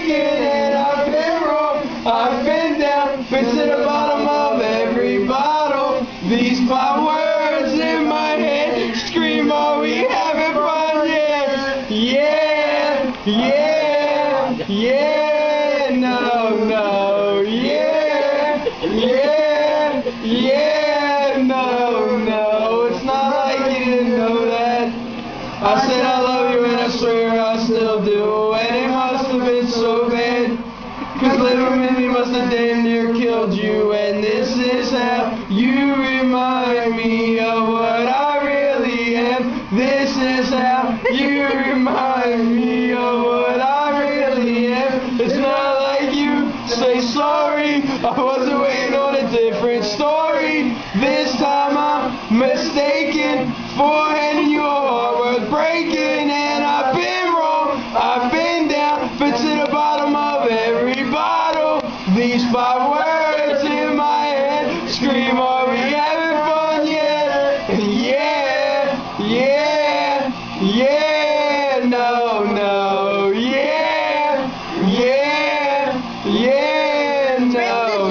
breaking and I've been wrong. I've been down, been to the bottom of every bottle. These 5 words in my head scream, are we having fun? Yeah, yeah, yeah, yeah, no, no, yeah, yeah, yeah, no, no. It's not like you didn't know that. I said I love you and I swear I still do. And it must have been so bad, 'cause living with me must have damn near killed you. And this is how you remind me of what I really am. This is how you remind me of what I really am. It's not like you say sorry, I wasn't waiting on a different story. This time I'm mistaken for handing you a heart worth breaking. And I've been wrong, I've been down, been to the bottom of every bottle. These 5 words in my head scream, are we having fun yet? Yeah, yeah, yeah, no, no, yeah, yeah, yeah, no, no,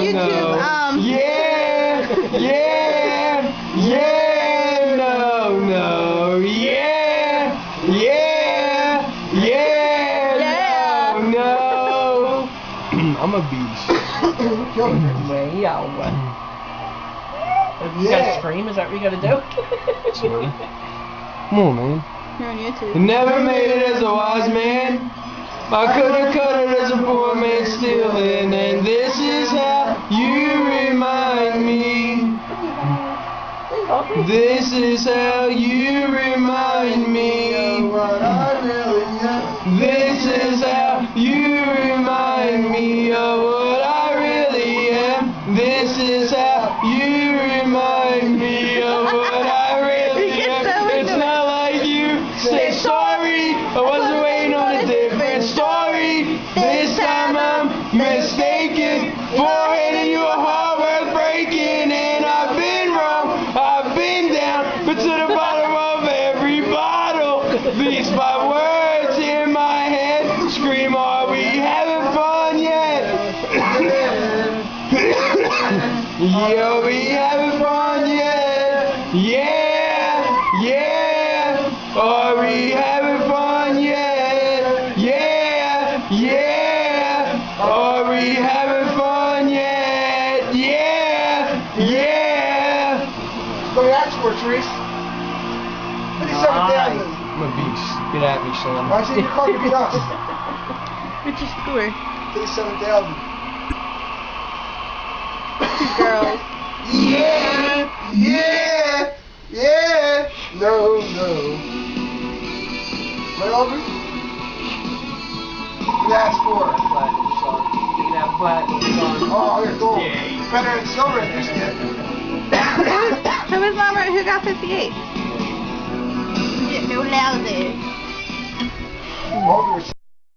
yeah, yeah, yeah, no, no, yeah, yeah, yeah, no, no. I'm a beast. Way out. You gotta scream? Is that what you gotta do? Come on, man. You're on YouTube. You never made it as a wise man. I could've cut it as a poor man stealing. And this is how you remind me. This is how you remind me. This is how you remind me of what I really am. This is how you remind me of what I really am. It's not like you say sorry, I wasn't waiting on a different story. This time I'm mistaken for handing you a heart worth breaking. And I've been wrong, I've been down, but to the bottom of every bottle. These 5 words in my head scream, are we having fun yet? Yeah, we having fun yet? Yeah, yeah. Are we having fun yet? Yeah, yeah. Are we having fun yet? Yeah, yeah. What are you asking for, Therese? 57,000. I'm a beast. Get at me, son. Why should your car beat us? It's your score. 57,000. Girls. Yeah, yeah, yeah. No, no. What over? You asked for it. Platinum song. You can have platinum song. Oh, you're cool. Yeah. Better than silver in this kid. Who was Mama? Who got 58? Get no louder. Over